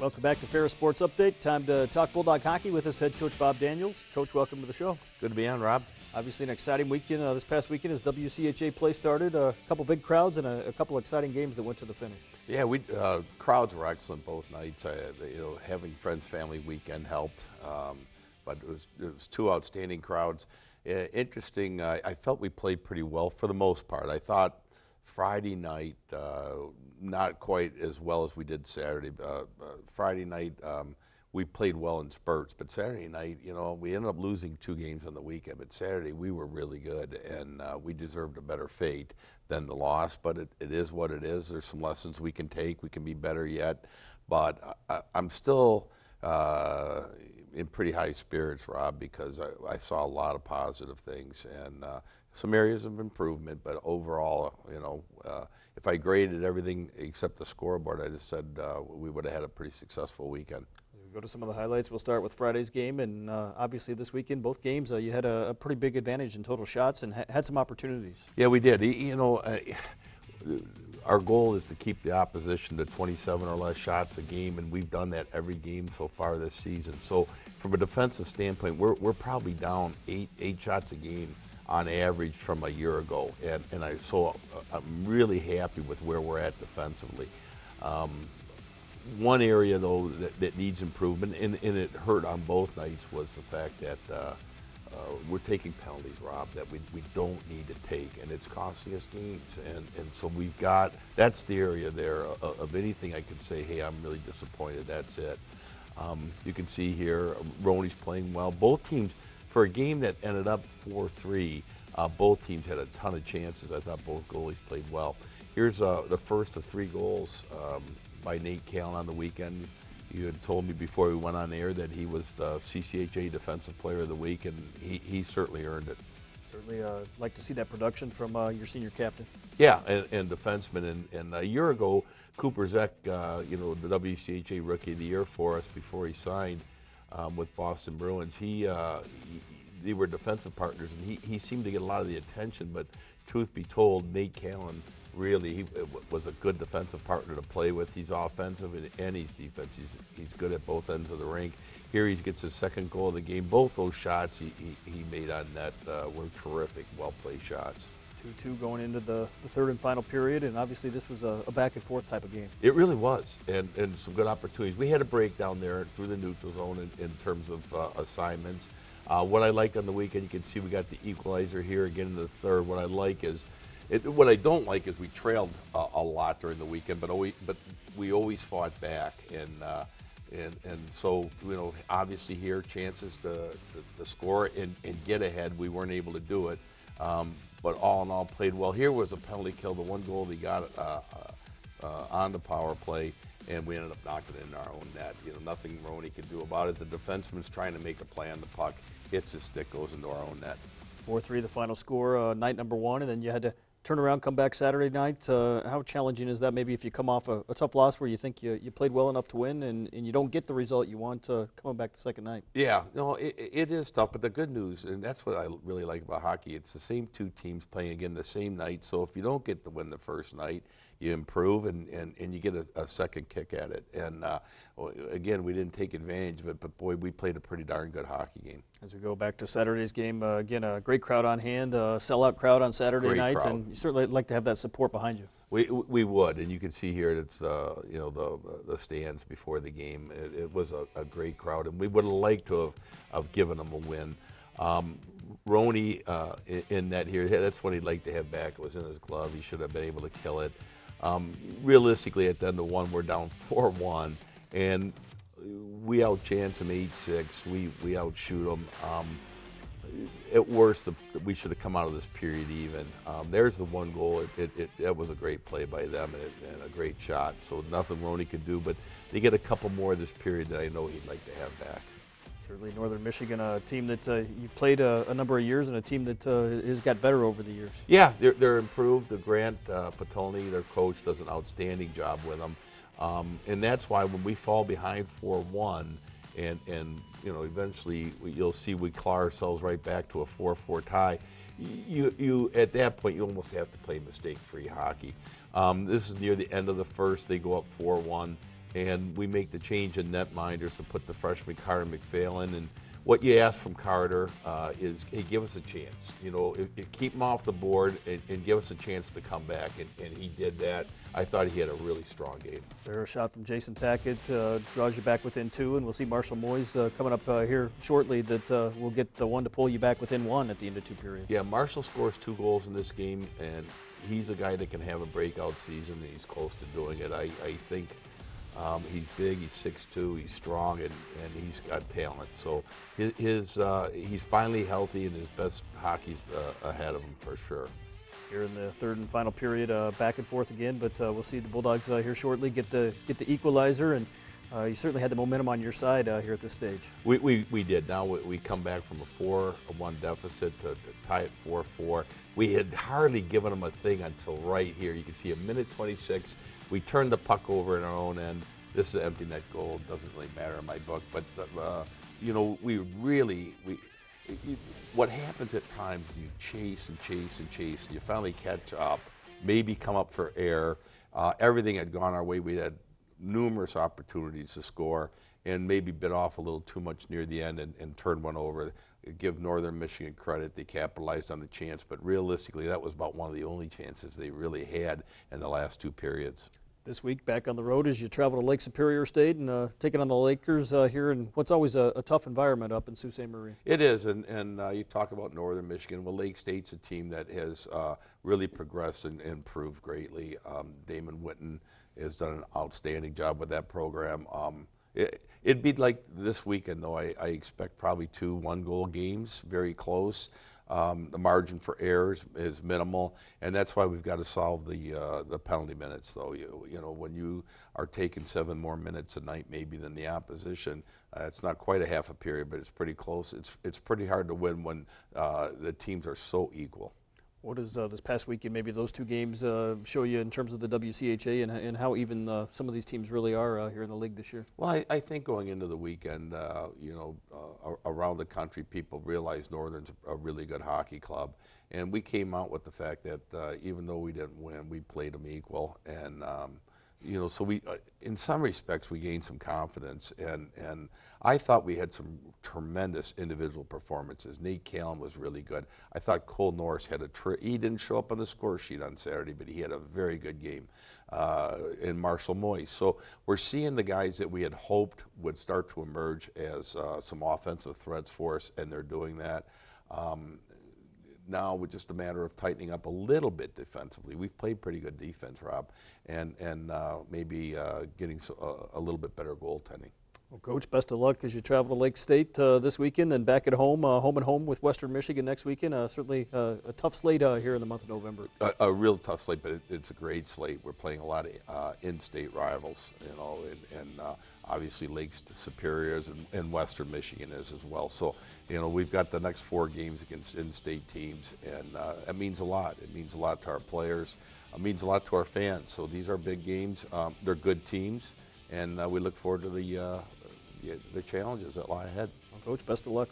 Welcome back to Ferris Sports Update. Time to talk Bulldog Hockey with us, head coach Bob Daniels. Coach, welcome to the show. Good to be on, Rob. Obviously an exciting weekend. This past weekend as WCHA play started. A couple big crowds and a couple exciting games that went to the finish. Yeah, crowds were excellent both nights. Having friends, family weekend helped, but it was two outstanding crowds. Interesting. I felt we played pretty well for the most part. I thought Friday night not quite as well as we did Saturday. Friday night we played well in spurts, but Saturday night, we ended up losing 2 games on the weekend. But Saturday we were really good, and we deserved a better fate than the loss. But it is what it is. There's some lessons we can take. We can be better yet. But I'm still in pretty high spirits, Rob, because I saw a lot of positive things and some areas of improvement. But overall, if I graded everything except the scoreboard, I just said we would have had a pretty successful weekend. We'll go to some of the highlights. We'll start with Friday's game, and obviously this weekend, both games, you had a pretty big advantage in total shots and had some opportunities. Yeah, we did. Our goal is to keep the opposition to 27 or less shots a game, and we've done that every game so far this season. So from a defensive standpoint, we're probably down eight shots a game on average from a year ago, and I'm really happy with where we're at defensively. One area though that needs improvement, and it hurt on both nights, was the fact that we're taking penalties, Rob, that we don't need to take, and it's costing us games. And so that's the area there of anything I could say, hey, I'm really disappointed. That's it. You can see here, Roney's playing well. Both teams, for a game that ended up 4-3, both teams had a ton of chances. I thought both goalies played well. Here's the first of 3 goals by Nate Callan on the weekend. You had told me before we went on air that he was the CCHA Defensive Player of the Week, and he certainly earned it. Certainly like to see that production from your senior captain. Yeah, and defenseman. And a year ago, Cooper Zek, the WCHA Rookie of the Year for us before he signed with Boston Bruins, they were defensive partners, and he seemed to get a lot of the attention, but truth be told, Nate Callan really was a good defensive partner to play with. He's offensive and he's defense. He's good at both ends of the rink. Here he gets his 2nd goal of the game. Both those shots he made on net were terrific, well-played shots. 2-2 going into the 3rd and final period, and obviously this was a back-and-forth type of game. It really was, and some good opportunities. We had a breakdown there through the neutral zone in terms of assignments. What I liked on the weekend, you can see we got the equalizer here again in the 3rd. What I don't like is we trailed a lot during the weekend, but we always fought back, and so obviously here chances to score and get ahead. We weren't able to do it, but all in all played well. Here was a penalty kill, the 1 goal they got on the power play, and we ended up knocking it in our own net. Nothing Roney could do about it. The defenseman's trying to make a play on the puck, hits his stick, goes into our own net. 4-3 the final score, night number 1, and then you had to turn around, come back Saturday night. How challenging is that? Maybe if you come off a tough loss where you think you played well enough to win and you don't get the result you want, coming back the second night. Yeah, it is tough, but the good news, and that's what I really like about hockey, it's the same 2 teams playing again the same night. So if you don't get the win the first night, you improve and you get a second kick at it. And again, we didn't take advantage of it, but boy, we played a pretty darn good hockey game. As we go back to Saturday's game, again, a great crowd on hand, sellout crowd on Saturday night, and you certainly like to have that support behind you. We would, and you can see here it's the stands before the game. It was a great crowd, and we would have liked to have given them a win. Roney in that here, that's what he'd like to have back. It was in his glove. He should have been able to kill it. Realistically, at the end of 1, we're down 4-1, and we outchance them 8-6. We outshoot them. At worst, we should have come out of this period even. There's the 1 goal. That was a great play by them and a great shot. So nothing Roney could do, but they get a couple more this period that I know he'd like to have back. Certainly Northern Michigan, a team that you've played a number of years, and a team that has got better over the years. Yeah, they're improved. Grant Patolny, their coach, does an outstanding job with them. And that's why when we fall behind 4-1, and eventually you'll see we claw ourselves right back to a 4-4 tie, you at that point you almost have to play mistake-free hockey. This is near the end of the first. They go up 4-1. and we make the change in netminders to put the freshman Carter McPhail in. And what you ask from Carter is, hey, give us a chance. You know, keep him off the board and give us a chance to come back, and he did that. I thought he had a really strong game. There's a shot from Jason Tackett, draws you back within 2, and we'll see Marshall Moyes coming up here shortly that will get the one to pull you back within 1 at the end of 2 periods. Yeah, Marshall scores 2 goals in this game, and he's a guy that can have a breakout season, and he's close to doing it. I think he's big, he's 6'2", he's strong, and he's got talent. So he's finally healthy, and his best hockey's ahead of him for sure. Here in the 3rd and final period, back and forth again, but we'll see the Bulldogs here shortly get the equalizer, and you certainly had the momentum on your side here at this stage. We did. Now we come back from a 4-1 deficit to tie it 4-4. We had hardly given them a thing until right here. You can see a minute 26. We turned the puck over in our own end. This is an empty net goal. Doesn't really matter in my book, but you know, what happens at times is you chase and chase and chase, and you finally catch up, maybe come up for air. Everything had gone our way. We had numerous opportunities to score, and maybe bit off a little too much near the end and turned one over. Give Northern Michigan credit. They capitalized on the chance, but realistically, that was about one of the only chances they really had in the last 2 periods. This week, back on the road as you travel to Lake Superior State and taking on the Lakers here in what's always a tough environment up in Sault Ste. Marie. It is, and you talk about Northern Michigan. Well, Lake State's a team that has really progressed and improved greatly. Damon Witten has done an outstanding job with that program. It'd be like this weekend, though. I expect probably 2 one-goal games, very close. The margin for errors is minimal, and that's why we've got to solve the penalty minutes, though. You know, when you are taking 7 more minutes a night maybe than the opposition, it's not quite a half a period, but it's pretty close. It's pretty hard to win when the teams are so equal. What does this past weekend, maybe those 2 games, show you in terms of the WCHA and how even some of these teams really are here in the league this year? Well, I think going into the weekend, you know, around the country, people realize Northern's a really good hockey club. And we came out with the fact that even though we didn't win, we played them equal. And, you know, so in some respects, we gained some confidence. And I thought we had some tremendous individual performances. Nate Callan was really good. I thought Cole Norris had he didn't show up on the score sheet on Saturday, but he had a very good game. And Marshall Moyes. So we're seeing the guys that we had hoped would start to emerge as some offensive threats for us, and they're doing that. Now, with just a matter of tightening up a little bit defensively. We've played pretty good defense, Rob, and maybe getting a little bit better goaltending. Well, Coach, best of luck as you travel to Lake State this weekend, and back at home, home and home with Western Michigan next weekend. Certainly a tough slate here in the month of November. A real tough slate, but it's a great slate. We're playing a lot of in-state rivals, you know, and obviously Lake Superior and Western Michigan is as well. So, you know, we've got the next 4 games against in-state teams, and that means a lot. It means a lot to our players. It means a lot to our fans. So these are big games. They're good teams, and we look forward to the challenges that lie ahead. Well, Coach, best of luck.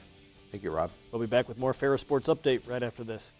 Thank you, Rob. We'll be back with more Ferris Sports Update right after this.